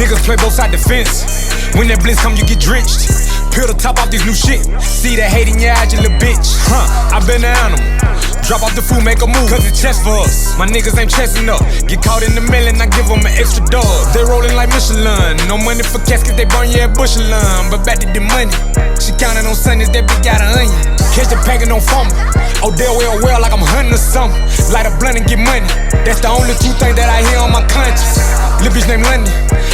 Niggas play both sides the fence. When that blitz come, you get drenched. Peel the top off this new shit. See that hate in your eyes, you little bitch. I been an animal. Drop off the food, make a move, cause it's chest for us. My niggas ain't chesting up. Get caught in the middle and I give them an extra dub. They rolling like Michelin. No money for caskets, they burn you at bushel line. But back to the money. She counted on Sundays, that bitch got an onion. Catch the pack and don't fumble. Odell well like I'm hunting or something. Light a blunt and get money. That's the only two things that I hear on my conscience. Lil' bitch named London.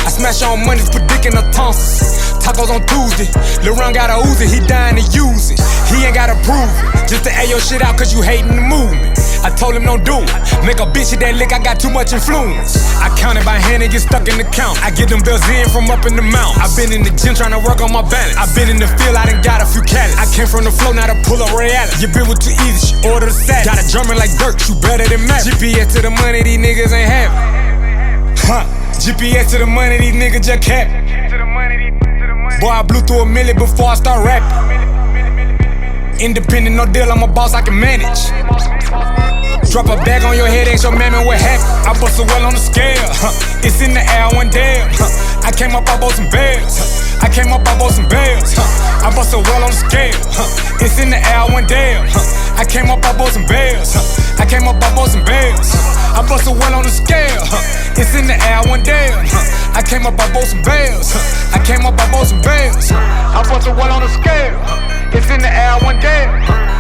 I smash on money's predicting her tonsils. Tacos on Tuesday. Lil' Ron got a Uzi, he dying to use it. He ain't gotta prove it. Just to air your shit out cause you hating the movement. I told him don't do it. Make a bitch hit that lick, I got too much influence. I count it by hand and get stuck in the count. I get them bills in from up in the mountains. I've been in the gym trying to work on my balance. I've been in the field, I done got a few callets. I came from the flow, now to pull up reality. Your bitch was too easy, she ordered a salad. Got a drumming like dirt, you better than Matt. GPS to the money, these niggas ain't having. GPS to the money, these niggas just capping. Boy, I blew through a million before I start rapping. Independent, no deal, I'm a boss, I can manage. Drop a bag on your head, ain't your mammy what happened. I bust a well on the scale, it's in the air, one damn. I came up, I bought some bells. I came up, I bought some bells. I bust a well on the scale, it's in the air, one damn. I came up, I bought some bells. I came up, I bought some bells. I bust a well on the scale, it's in the air, one damn. I came up, I bought some bells. I came up, I bought some bells. I bust a well on the scale, it's in the air, one damn.